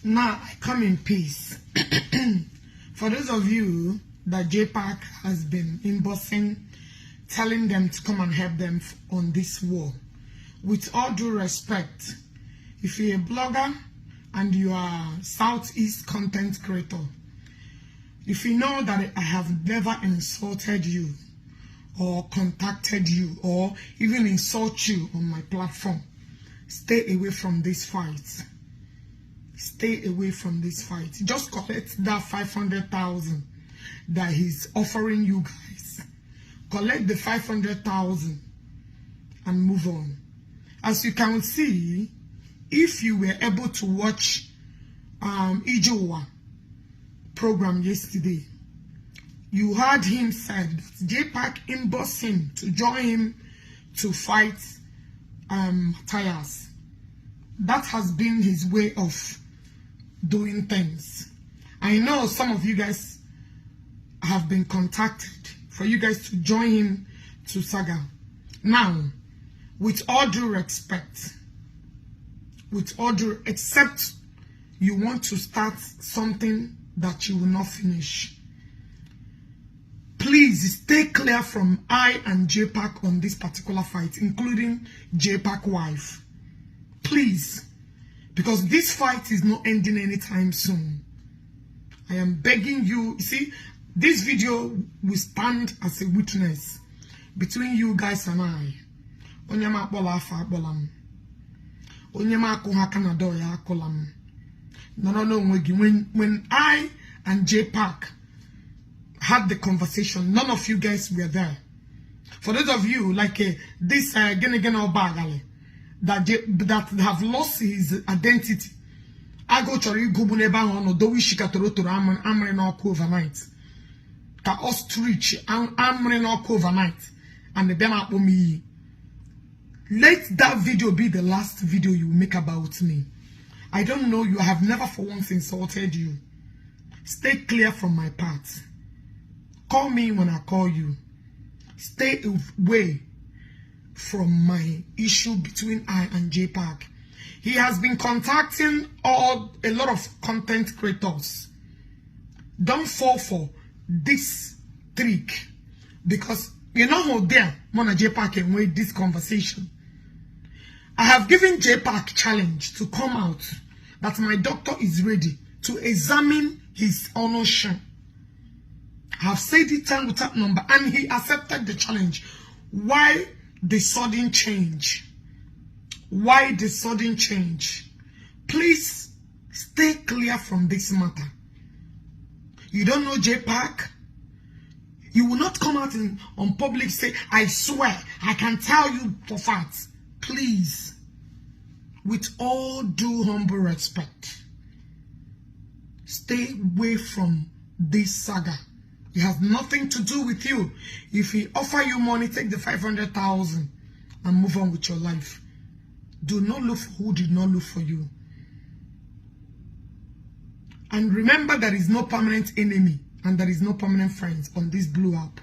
Now I come in peace. For those of you that JPAC has been inboxing, telling them to come and help them on this war, with all due respect, if you're a blogger and you are Southeast content creator, if you know that I have never insulted you or contacted you or even insult you on my platform, stay away from this fight. Stay away from this fight. Just collect that 500,000 that he's offering you guys. Collect the 500,000 and move on. As you can see, if you were able to watch Ijowa program yesterday, you heard him said that JPAC inboxed him to join him to fight Matthias. That has been his way of doing things. I know some of you guys have been contacted for you guys to join him to Saga. Now, with all due respect, except you want to start something that you will not finish, please stay clear from I and JPAC on this particular fight, including JPAC wife. Please. Because this fight is not ending anytime soon. I am begging you. See, this video will stand as a witness between you guys and I. Onyema bola afa bolam. Onyema akuha Canada ya kolam. No. When I and JPAC had the conversation, none of you guys were there. For those of you like this gene obagali, that have lost his identity. I go to Igbo neba on do we shikatoro to amre no overnight. Ka ostrich amre no overnight and the bema me. Let that video be the last video you make about me. I don't know you. I have never for once insulted you. Stay clear from my path. Call me when I call you. Stay away from my issue between I and JPAC. He has been contacting a lot of content creators. Don't fall for this trick, because you know how there Mona JPAC can wait this conversation. I have given JPAC challenge to come out that my doctor is ready to examine his ownership. I have said it time with that number and he accepted the challenge. Why the sudden change? Why the sudden change? Please stay clear from this matter. You don't know JPAC? You will not come out on public say, I swear, I can tell you for facts. Please, with all due humble respect, stay away from this saga. It has nothing to do with you. If he offer you money, take the 500,000 and move on with your life. Do not look for who did not look for you. And remember, there is no permanent enemy and there is no permanent friends on this blue app.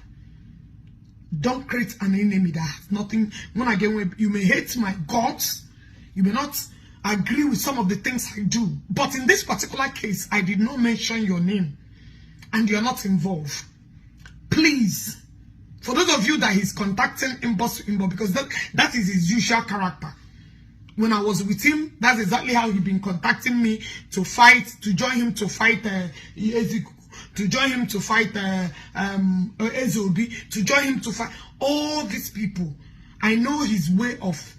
Don't create an enemy that has nothing. When I get away, you may hate my guts, you may not agree with some of the things I do, but in this particular case, I did not mention your name. And you're not involved. Please, for those of you that he's contacting inbox to inbox, because that is his usual character. When I was with him, that's exactly how he been contacting me to fight, to join him to fight to join him to fight Ezobi, to join him to fight all these people. I know his way of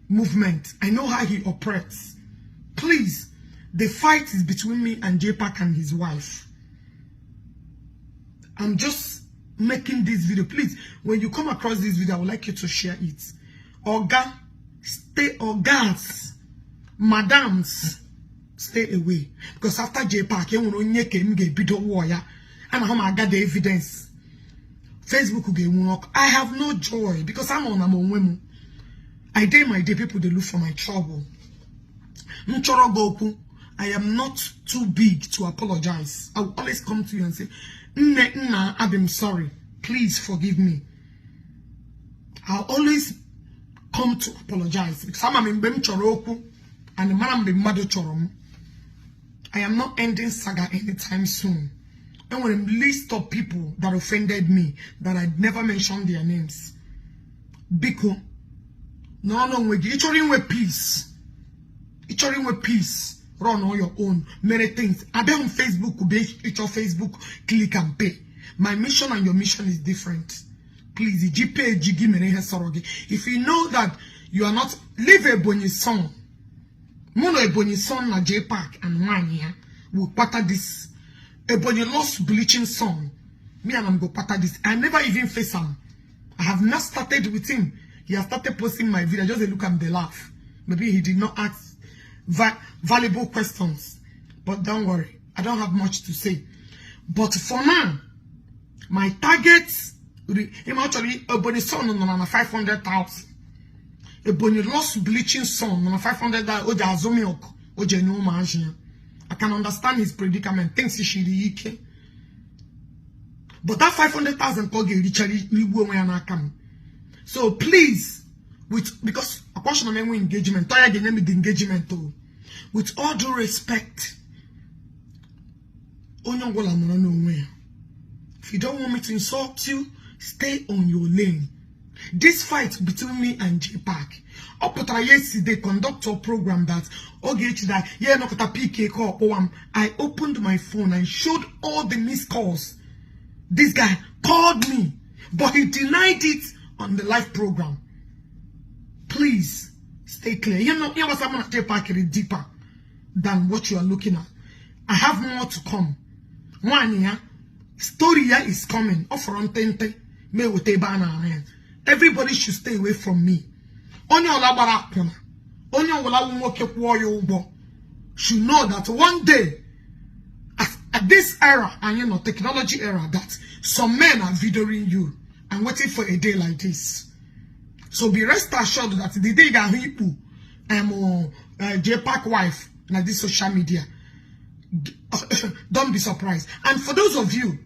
movement. I know how he operates. Please, the fight is between me and JPAC and his wife. I'm just making this video. Please, when you come across this video, I would like you to share it. Oga, stay, Ogas, madams, stay away. Because after JPAC, you will not get video warrior. And I got the evidence. Facebook will get work. I have no joy because I'm on women. I day my day, people they look for my trouble. I am not too big to apologize. I will always come to you and say, I'm sorry. Please forgive me. I'll always come to apologize because I'm in Bem Choroku and the man be mother chorum. I am not ending saga anytime soon. And when a list of people that offended me, that I never mentioned their names. Biko. No, with each other with peace. Each other with peace. Run on your own. Many things. I be on Facebook, be each of Facebook, click and pay. My mission and your mission is different. Please, if you know that you are not, leave a bonny song. Mono a bonny song na J Park and one here will patter this. A bonny lost bleaching song. Me and I'm go patter this. I never even face him. I have not started with him. He has started posting my video. Just a look at the laugh. Maybe he did not ask valuable questions. But don't worry. I don't have much to say. But for now, my targets, him actually, a bonny song on 500,000. A bonny lost bleaching song on 500,000. I can understand his predicament. Thinks he should be. But that 500,000 come. So please, because a portion of my engagement, tired the engagement too. With all due respect, if you don't want me to insult you, stay on your lane. This fight between me and J Park. Up yesterday, conductor program that Ogechi that PK call. I opened my phone and showed all the missed calls. This guy called me, but he denied it on the live program. Please stay clear. You know what's happening at J Park is deeper than what you are looking at. I have more to come. One year, story here is coming. Everybody should stay away from me. Should know that one day, at this era, and you know, technology era, that some men are videoing you and waiting for a day like this. So be rest assured that the day that people J Park wife like this social media, don't be surprised. And for those of you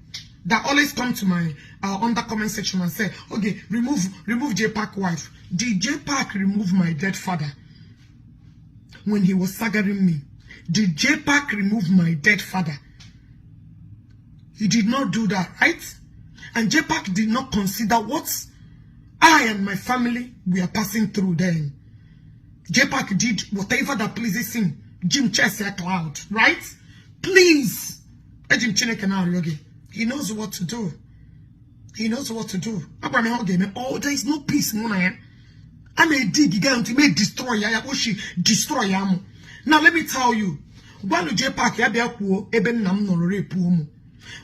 that always come to my under comment section and say, okay, remove J Park wife. Did J Park remove my dead father when he was saggering me? Did J Park remove my dead father? He did not do that, right? And J Park did not consider what I and my family were passing through then. J Park did whatever that pleases him. Jim Chester Cloud, right? Please. He knows what to do. He knows what to do. Oh, there is no peace. I may dig again to make destroy. Destroy. Now let me tell you. One J Park eben nam no rape.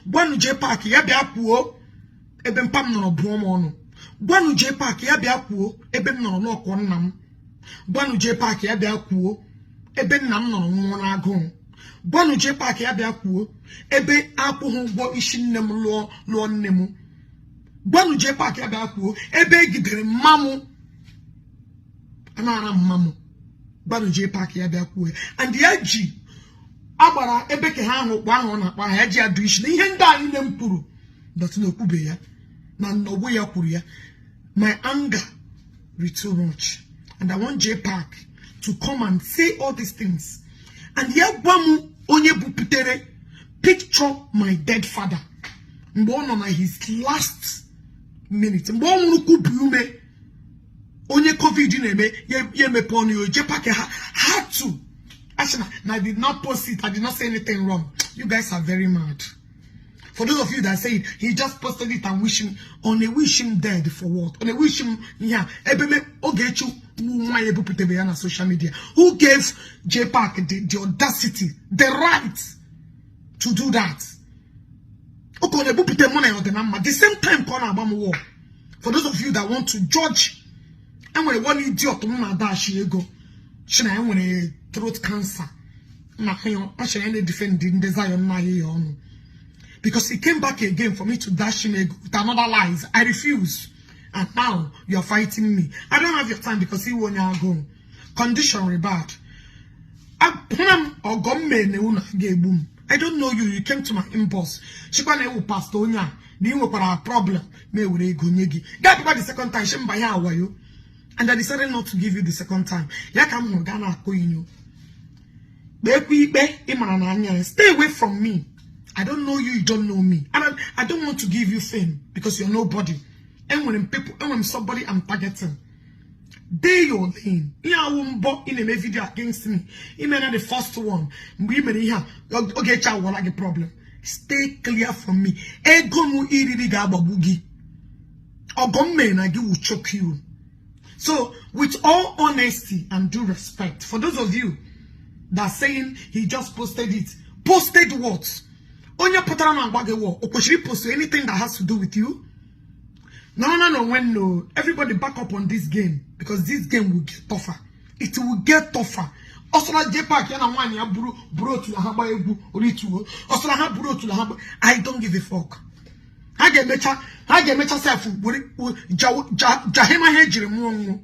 One J Park eben pam no bromo. One J Park eben no lock one nam. One J Park eben nam no one agon. One J Park ebe apu ho ishin nem lo nemu. One J Park ebe gidere mamu. Anara mamu. One J Park and the edgy Abara ebe ke ha ho kwa ho na kwa ha ji adu ishi ihe nda anyị na mpuru but no kube ya na no we ya kwuru ya. My anger is too much and I want J Park to come and say all these things and ya gwamu onye buputere picture my dead father mgbe ọ nọ na his last minute mgbe ọ nwụrụ kubu ume onye covid na-eme ye mepe ọnụ yo J Park had to. Actually, I did not post it. I did not say anything wrong. You guys are very mad. For those of you that say it, he just posted it and wish him dead for what? On a wish him, yeah. Ogechi on social media. Who gave J Park the audacity, the right to do that? The same time, war. For those of you that want to judge, and when one idiot throat cancer. Because he came back again for me to dash him with another lies. I refuse. And now you're fighting me. I don't have your time because he won't go. Condition bad. I don't know you. You came to my inbox. She can't pastor. You have a problem. That about the second time. How are you? And I decided not to give you the second time. Stay away from me. I don't know you, you don't know me. And I don't want to give you fame because you're nobody. And when somebody I'm targeting, they your lane. I won't bot in a video against me. Even the first one, we may have Ogechi like a problem. Stay clear from me. Ego mu iri gaba bugi. Ogome na will choke you. So, with all honesty and due respect, for those of you that are saying he just posted it, posted what? Onya potara na gbage wo. Okoshiri post anything that has to do with you? No. Everybody back up on this game because this game will get tougher. It will get tougher. Osola J-Pack yana wani ya bro to la haba ebu oritu. Osola ha bro to la haba. I don't give a fuck. Hage mecha self jahema hejire mu.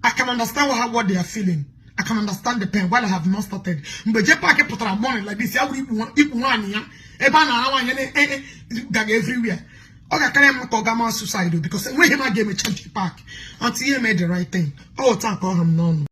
I can understand what they are feeling. I can understand the pain while I have not started. But J-Pack put a money like this. I will everywhere. Okay, can I call Gamma suicidal because when him I gave me J-Pack until he made the right thing. Oh, thank God I'm none.